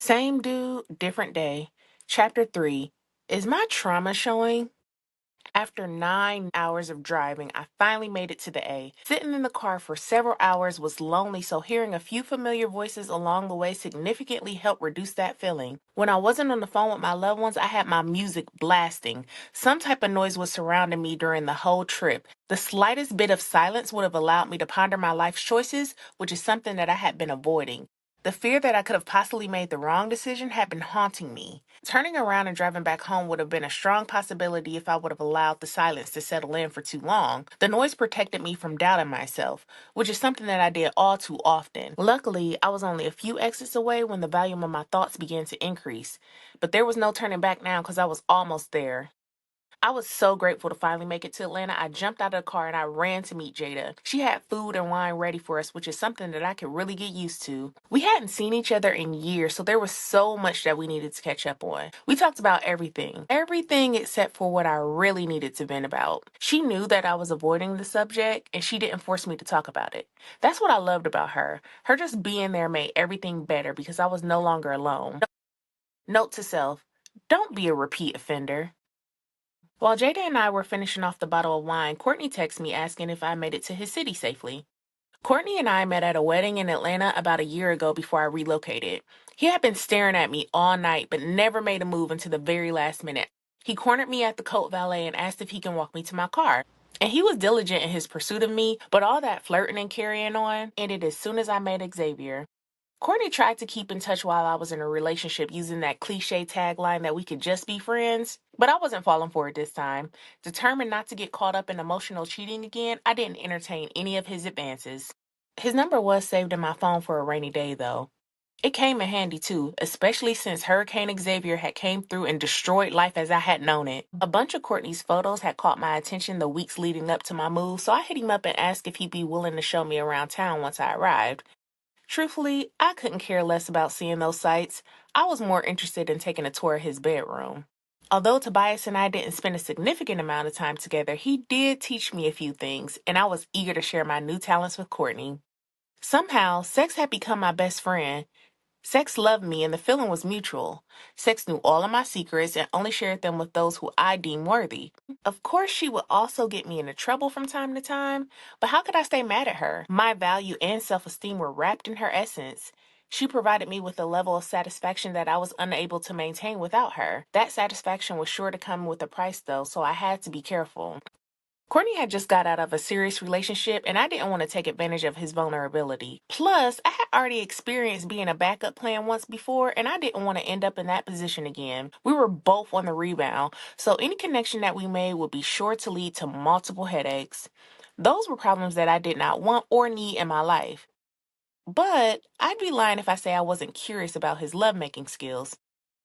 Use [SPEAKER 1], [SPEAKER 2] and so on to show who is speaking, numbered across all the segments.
[SPEAKER 1] Same dude, different day. Chapter 3. Is my trauma showing? After 9 hours of driving, I finally made it to the A. Sitting in the car for several hours was lonely, so hearing a few familiar voices along the way significantly helped reduce that feeling. When I wasn't on the phone with my loved ones, I had my music blasting. Some type of noise was surrounding me during the whole trip. The slightest bit of silence would have allowed me to ponder my life's choices, which is something that I had been avoiding. The fear that I could have possibly made the wrong decision had been haunting me. Turning around and driving back home would have been a strong possibility if I would have allowed the silence to settle in for too long. The noise protected me from doubting myself, which is something that I did all too often. Luckily, I was only a few exits away when the volume of my thoughts began to increase. But there was no turning back now because I was almost there. I was so grateful to finally make it to Atlanta. I jumped out of the car and I ran to meet Jada. She had food and wine ready for us, which is something that I could really get used to. We hadn't seen each other in years, so there was so much that we needed to catch up on. We talked about everything. Everything except for what I really needed to vent about. She knew that I was avoiding the subject and she didn't force me to talk about it. That's what I loved about her. Her just being there made everything better because I was no longer alone. Note to self, don't be a repeat offender. While Jada and I were finishing off the bottle of wine, Courtney texted me asking if I made it to his city safely. Courtney and I met at a wedding in Atlanta about a year ago before I relocated. He had been staring at me all night, but never made a move until the very last minute. He cornered me at the coat valet and asked if he can walk me to my car. And he was diligent in his pursuit of me, but all that flirting and carrying on ended as soon as I met Xavier. Courtney tried to keep in touch while I was in a relationship using that cliche tagline that we could just be friends, but I wasn't falling for it this time. Determined not to get caught up in emotional cheating again, I didn't entertain any of his advances. His number was saved in my phone for a rainy day, though. It came in handy too, especially since Hurricane Xavier had came through and destroyed life as I had known it. A bunch of Courtney's photos had caught my attention the weeks leading up to my move, so I hit him up and asked if he'd be willing to show me around town once I arrived. Truthfully, I couldn't care less about seeing those sights. I was more interested in taking a tour of his bedroom. Although Tobias and I didn't spend a significant amount of time together, he did teach me a few things, and I was eager to share my new talents with Courtney. Somehow, sex had become my best friend. Sex loved me and the feeling was mutual. Sex knew all of my secrets and only shared them with those who I deemed worthy. Of course, she would also get me into trouble from time to time, but how could I stay mad at her? My value and self-esteem were wrapped in her essence. She provided me with a level of satisfaction that I was unable to maintain without her. That satisfaction was sure to come with a price, though, so I had to be careful. Courtney had just got out of a serious relationship, and I didn't want to take advantage of his vulnerability. Plus, I had already experienced being a backup plan once before, and I didn't want to end up in that position again. We were both on the rebound, so any connection that we made would be sure to lead to multiple headaches. Those were problems that I did not want or need in my life. But I'd be lying if I say I wasn't curious about his lovemaking skills.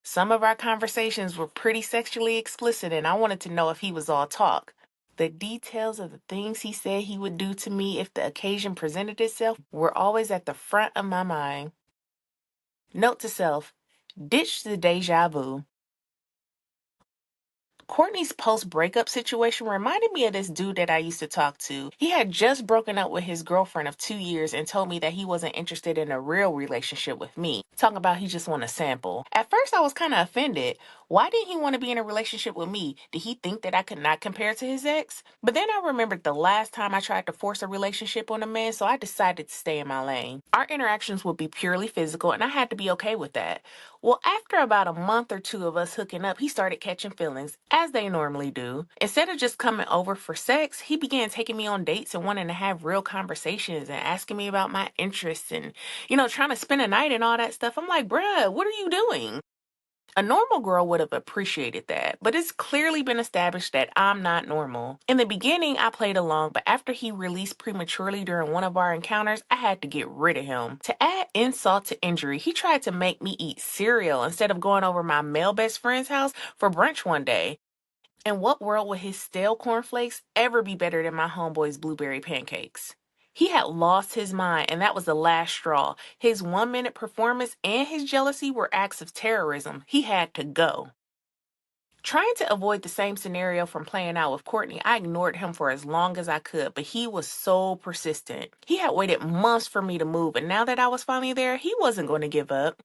[SPEAKER 1] Some of our conversations were pretty sexually explicit, and I wanted to know if he was all talk. The details of the things he said he would do to me if the occasion presented itself were always at the front of my mind. Note to self, ditch the deja vu. Courtney's post-breakup situation reminded me of this dude that I used to talk to. He had just broken up with his girlfriend of 2 years and told me that he wasn't interested in a real relationship with me. Talking about he just want a sample. At first, I was kind of offended. Why didn't he want to be in a relationship with me? Did he think that I could not compare to his ex? But then I remembered the last time I tried to force a relationship on a man, so I decided to stay in my lane. Our interactions would be purely physical, and I had to be okay with that. Well, after about a month or two of us hooking up, he started catching feelings, as they normally do. Instead of just coming over for sex, he began taking me on dates and wanting to have real conversations and asking me about my interests and, trying to spend a night and all that stuff. I'm like, bruh, what are you doing? A normal girl would have appreciated that, but it's clearly been established that I'm not normal. In the beginning, I played along, but after he released prematurely during one of our encounters, I had to get rid of him. To add insult to injury, he tried to make me eat cereal instead of going over my male best friend's house for brunch one day. In what world would his stale cornflakes ever be better than my homeboy's blueberry pancakes? He had lost his mind, and that was the last straw. His 1 minute performance and his jealousy were acts of terrorism. He had to go. Trying to avoid the same scenario from playing out with Courtney, I ignored him for as long as I could, but he was so persistent. He had waited months for me to move, and now that I was finally there, he wasn't going to give up.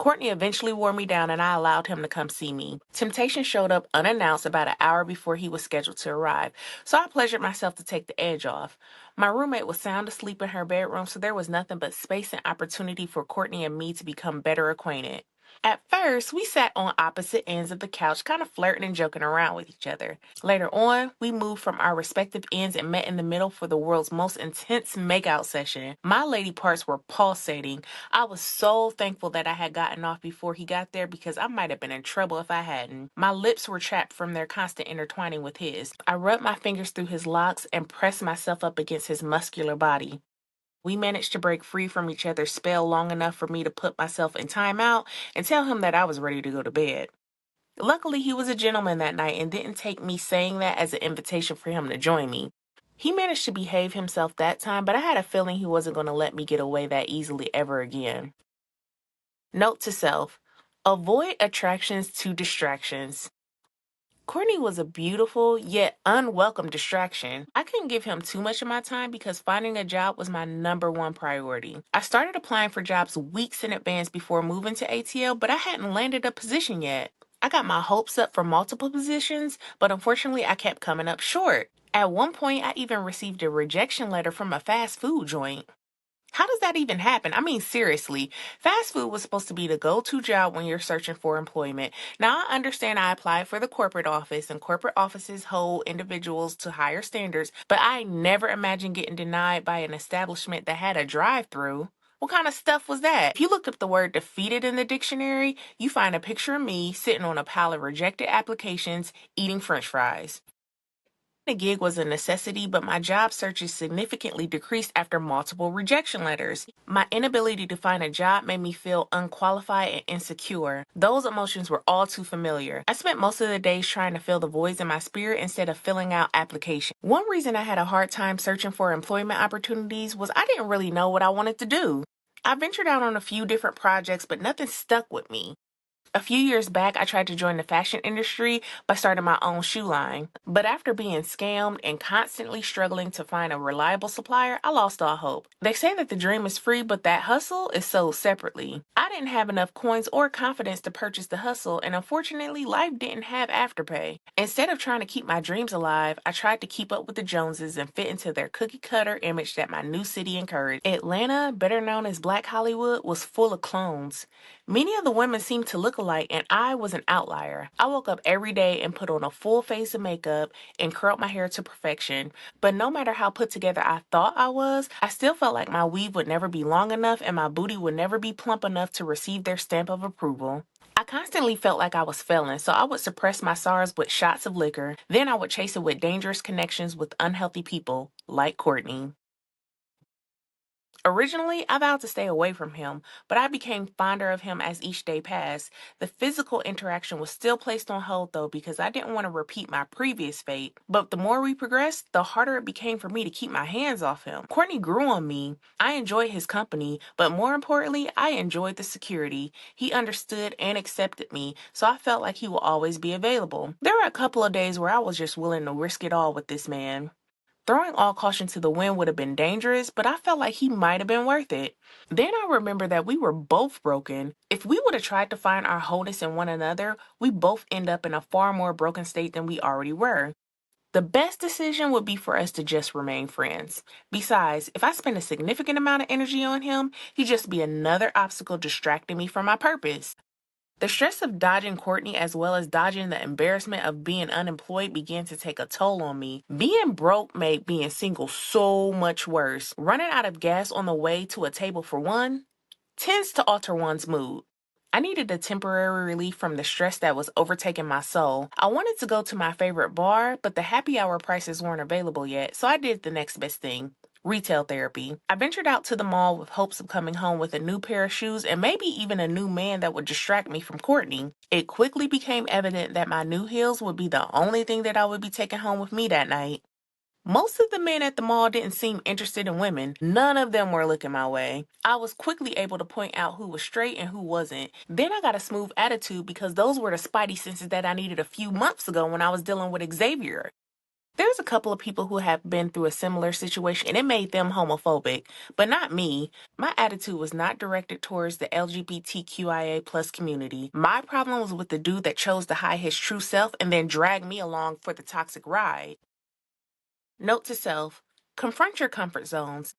[SPEAKER 1] Courtney eventually wore me down and I allowed him to come see me. Temptation showed up unannounced about an hour before he was scheduled to arrive, so I pleasured myself to take the edge off. My roommate was sound asleep in her bedroom, so there was nothing but space and opportunity for Courtney and me to become better acquainted. At first, we sat on opposite ends of the couch, kind of flirting and joking around with each other. Later on, we moved from our respective ends and met in the middle for the world's most intense makeout session. My lady parts were pulsating. I was so thankful that I had gotten off before he got there because I might have been in trouble if I hadn't. My lips were trapped from their constant intertwining with his. I rubbed my fingers through his locks and pressed myself up against his muscular body. We managed to break free from each other's spell long enough for me to put myself in timeout and tell him that I was ready to go to bed. Luckily, he was a gentleman that night and didn't take me saying that as an invitation for him to join me. He managed to behave himself that time, but I had a feeling he wasn't going to let me get away that easily ever again. Note to self: avoid attractions to distractions. Courtney was a beautiful yet unwelcome distraction. I couldn't give him too much of my time because finding a job was my number one priority. I started applying for jobs weeks in advance before moving to ATL, but I hadn't landed a position yet. I got my hopes up for multiple positions, but unfortunately I kept coming up short. At one point, I even received a rejection letter from a fast food joint. How does that even happen? I mean, seriously, fast food was supposed to be the go-to job when you're searching for employment. Now, I understand I applied for the corporate office, and corporate offices hold individuals to higher standards, but I never imagined getting denied by an establishment that had a drive-through. What kind of stuff was that? If you look up the word defeated in the dictionary, you find a picture of me sitting on a pile of rejected applications eating french fries. The gig was a necessity, but my job searches significantly decreased after multiple rejection letters. My inability to find a job made me feel unqualified and insecure. Those emotions were all too familiar. I spent most of the days trying to fill the voids in my spirit instead of filling out applications. One reason I had a hard time searching for employment opportunities was I didn't really know what I wanted to do. I ventured out on a few different projects, but nothing stuck with me. A few years back, I tried to join the fashion industry by starting my own shoe line. But after being scammed and constantly struggling to find a reliable supplier, I lost all hope. They say that the dream is free, but that hustle is sold separately. I didn't have enough coins or confidence to purchase the hustle, and unfortunately, life didn't have afterpay. Instead of trying to keep my dreams alive, I tried to keep up with the Joneses and fit into their cookie cutter image that my new city encouraged. Atlanta, better known as Black Hollywood, was full of clones. Many of the women seemed to look alike, and I was an outlier. I woke up every day and put on a full face of makeup and curled my hair to perfection. But no matter how put together I thought I was, I still felt like my weave would never be long enough and my booty would never be plump enough to receive their stamp of approval. I constantly felt like I was failing, so I would suppress my sorrows with shots of liquor. Then I would chase it with dangerous connections with unhealthy people, like Courtney. Originally, I vowed to stay away from him, but I became fonder of him as each day passed. The physical interaction was still placed on hold, though, because I didn't want to repeat my previous fate. But the more we progressed, the harder it became for me to keep my hands off him. Courtney grew on me. I enjoyed his company, but more importantly, I enjoyed the security. He understood and accepted me, so I felt like he would always be available. There were a couple of days where I was just willing to risk it all with this man. Throwing all caution to the wind would have been dangerous, but I felt like he might have been worth it. Then I remember that we were both broken. If we would have tried to find our wholeness in one another, we both end up in a far more broken state than we already were. The best decision would be for us to just remain friends. Besides, if I spend a significant amount of energy on him, he'd just be another obstacle distracting me from my purpose. The stress of dodging Courtney as well as dodging the embarrassment of being unemployed began to take a toll on me. Being broke made being single so much worse. Running out of gas on the way to a table for one tends to alter one's mood. I needed a temporary relief from the stress that was overtaking my soul. I wanted to go to my favorite bar, but the happy hour prices weren't available yet, so I did the next best thing: retail therapy. I ventured out to the mall with hopes of coming home with a new pair of shoes and maybe even a new man that would distract me from Courtney. It quickly became evident that my new heels would be the only thing that I would be taking home with me that night. Most of the men at the mall didn't seem interested in women. None of them were looking my way. I was quickly able to point out who was straight and who wasn't. Then I got a smooth attitude because those were the spidey senses that I needed a few months ago when I was dealing with Xavier. There's a couple of people who have been through a similar situation and it made them homophobic, but not me. My attitude was not directed towards the LGBTQIA plus community. My problem was with the dude that chose to hide his true self and then drag me along for the toxic ride. Note to self, confront your comfort zones.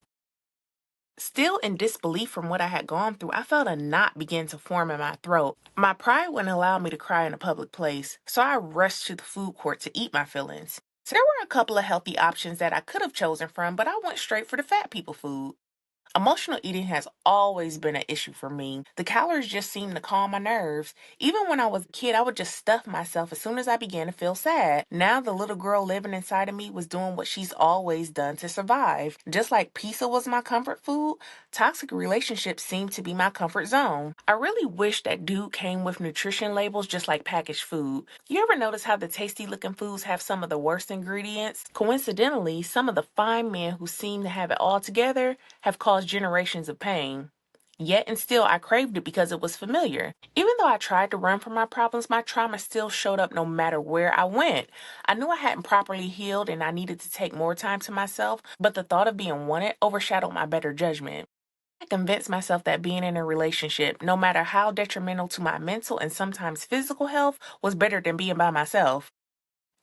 [SPEAKER 1] Still in disbelief from what I had gone through, I felt a knot begin to form in my throat. My pride wouldn't allow me to cry in a public place, so I rushed to the food court to eat my feelings. So there were a couple of healthy options that I could have chosen from, but I went straight for the fat people food. Emotional eating has always been an issue for me. The calories just seem to calm my nerves. Even when I was a kid, I would just stuff myself as soon as I began to feel sad. Now the little girl living inside of me was doing what she's always done to survive. Just like pizza was my comfort food, toxic relationships seem to be my comfort zone. I really wish that dude came with nutrition labels just like packaged food. You ever notice how the tasty looking foods have some of the worst ingredients? Coincidentally, some of the fine men who seem to have it all together have caused generations of pain. Yet and still, I craved it because it was familiar. Even though I tried to run from my problems, my trauma still showed up no matter where I went. I knew I hadn't properly healed and I needed to take more time to myself, but the thought of being wanted overshadowed my better judgment. I convinced myself that being in a relationship, no matter how detrimental to my mental and sometimes physical health, was better than being by myself.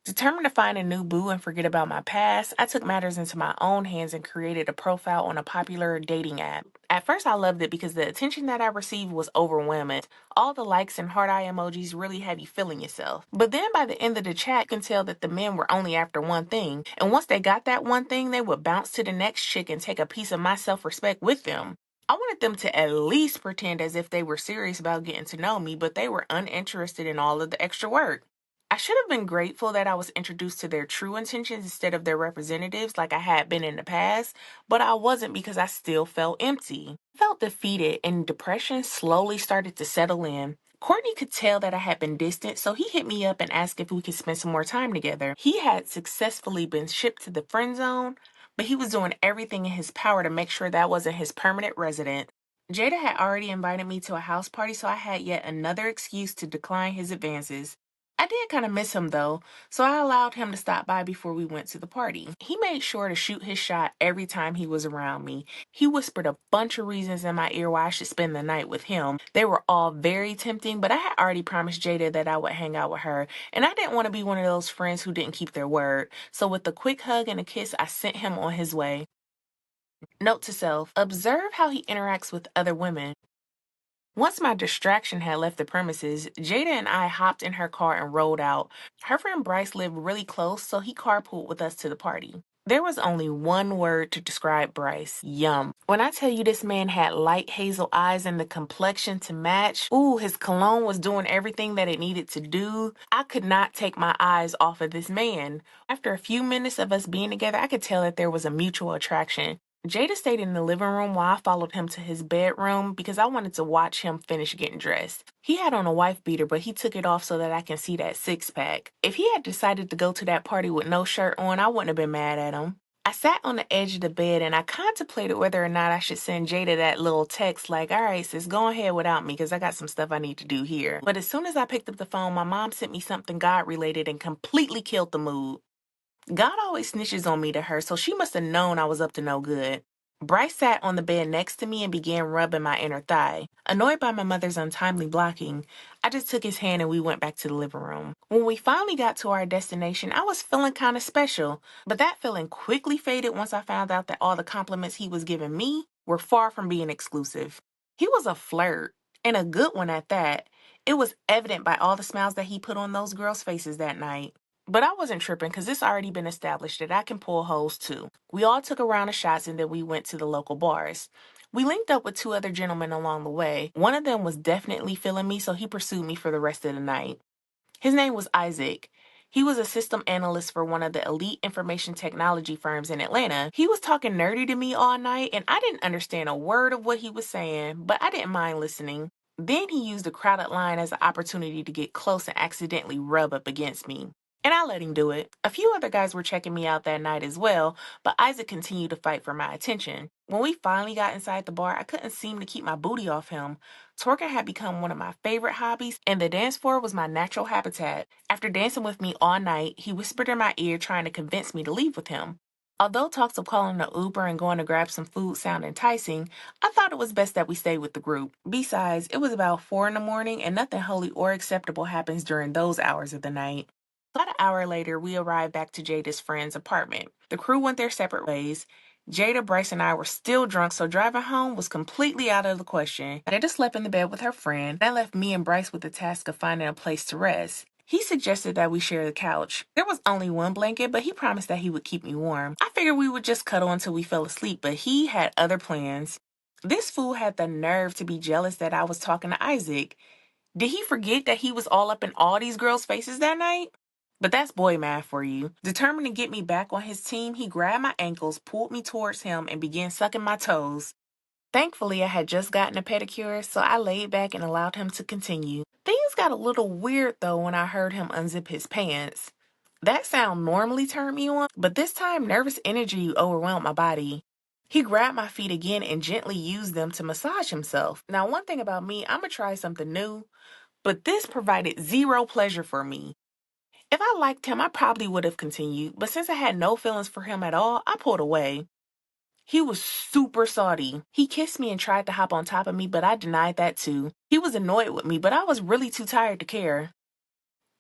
[SPEAKER 1] Determined to find a new boo and forget about my past, I took matters into my own hands and created a profile on a popular dating app. At first, I loved it because the attention that I received was overwhelming. All the likes and heart eye emojis really have you feeling yourself. But then by the end of the chat, you can tell that the men were only after one thing. And once they got that one thing, they would bounce to the next chick and take a piece of my self respect with them. I wanted them to at least pretend as if they were serious about getting to know me, but they were uninterested in all of the extra work. I should have been grateful that I was introduced to their true intentions instead of their representatives like I had been in the past, but I wasn't because I still felt empty. I felt defeated and depression slowly started to settle in. Courtney could tell that I had been distant, so he hit me up and asked if we could spend some more time together. He had successfully been shipped to the friend zone, but he was doing everything in his power to make sure that wasn't his permanent residence. Jada had already invited me to a house party, so I had yet another excuse to decline his advances. I did kind of miss him though, so I allowed him to stop by before we went to the party. He made sure to shoot his shot every time he was around me. He whispered a bunch of reasons in my ear why I should spend the night with him. They were all very tempting, but I had already promised Jada that I would hang out with her, and I didn't want to be one of those friends who didn't keep their word. So with a quick hug and a kiss, I sent him on his way. Note to self, observe how he interacts with other women. Once my distraction had left the premises, Jada and I hopped in her car and rode out. Her friend Bryce lived really close, so he carpooled with us to the party. There was only one word to describe Bryce: yum. When I tell you this man had light hazel eyes and the complexion to match, ooh, his cologne was doing everything that it needed to do. I could not take my eyes off of this man. After a few minutes of us being together, I could tell that there was a mutual attraction. Jada stayed in the living room while I followed him to his bedroom because I wanted to watch him finish getting dressed. He had on a wife beater, but he took it off so that I can see that six pack. If he had decided to go to that party with no shirt on, I wouldn't have been mad at him. I sat on the edge of the bed and I contemplated whether or not I should send Jada that little text like, all right, sis, go ahead without me because I got some stuff I need to do here. But as soon as I picked up the phone, my mom sent me something God related and completely killed the mood. God always snitches on me to her, so she must have known I was up to no good. Bryce sat on the bed next to me and began rubbing my inner thigh. Annoyed by my mother's untimely blocking, I just took his hand and we went back to the living room. When we finally got to our destination, I was feeling kind of special, but that feeling quickly faded once I found out that all the compliments he was giving me were far from being exclusive. He was a flirt, and a good one at that. It was evident by all the smiles that he put on those girls' faces that night. But I wasn't tripping because it's already been established that I can pull hoes too. We all took a round of shots and then we went to the local bars. We linked up with two other gentlemen along the way. One of them was definitely feeling me, so he pursued me for the rest of the night. His name was Isaac. He was a system analyst for one of the elite information technology firms in Atlanta. He was talking nerdy to me all night, and I didn't understand a word of what he was saying, but I didn't mind listening. Then he used the crowded line as an opportunity to get close and accidentally rub up against me. And I let him do it. A few other guys were checking me out that night as well, but Isaac continued to fight for my attention. When we finally got inside the bar, I couldn't seem to keep my booty off him. Twerking had become one of my favorite hobbies, and the dance floor was my natural habitat. After dancing with me all night, he whispered in my ear trying to convince me to leave with him. Although talks of calling an Uber and going to grab some food sound enticing, I thought it was best that we stay with the group. Besides, it was about 4 in the morning and nothing holy or acceptable happens during those hours of the night. About an hour later, we arrived back to Jada's friend's apartment. The crew went their separate ways. Jada, Bryce, and I were still drunk, so driving home was completely out of the question. Jada slept in the bed with her friend. That left me and Bryce with the task of finding a place to rest. He suggested that we share the couch. There was only one blanket, but he promised that he would keep me warm. I figured we would just cuddle until we fell asleep, but he had other plans. This fool had the nerve to be jealous that I was talking to Isaac. Did he forget that he was all up in all these girls' faces that night? But that's boy math for you. Determined to get me back on his team, he grabbed my ankles, pulled me towards him, and began sucking my toes. Thankfully, I had just gotten a pedicure, so I laid back and allowed him to continue. Things got a little weird though when I heard him unzip his pants. That sound normally turned me on, but this time nervous energy overwhelmed my body. He grabbed my feet again and gently used them to massage himself. Now, one thing about me, I'ma try something new, but this provided zero pleasure for me. If I liked him, I probably would have continued, but since I had no feelings for him at all, I pulled away. He was super salty. He kissed me and tried to hop on top of me, but I denied that too. He was annoyed with me, but I was really too tired to care.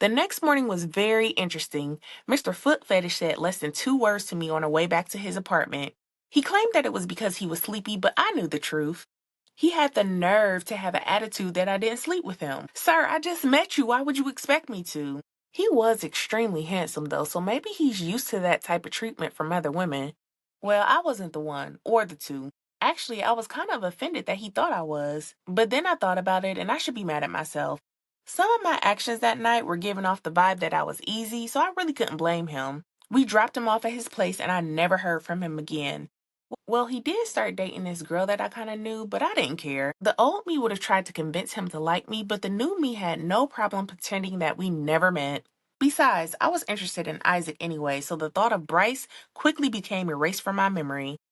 [SPEAKER 1] The next morning was very interesting. Mr. Foot Fetish said less than 2 words to me on our way back to his apartment. He claimed that it was because he was sleepy, but I knew the truth. He had the nerve to have an attitude that I didn't sleep with him. Sir, I just met you. Why would you expect me to? He was extremely handsome, though, so maybe he's used to that type of treatment from other women. Well, I wasn't the one, or the two. Actually, I was kind of offended that he thought I was. But then I thought about it, and I should be mad at myself. Some of my actions that night were giving off the vibe that I was easy, so I really couldn't blame him. We dropped him off at his place, and I never heard from him again. Well, he did start dating this girl that I kind of knew, but I didn't care. The old me would have tried to convince him to like me, but the new me had no problem pretending that we never met. Besides, I was interested in Isaac anyway, so the thought of Bryce quickly became erased from my memory.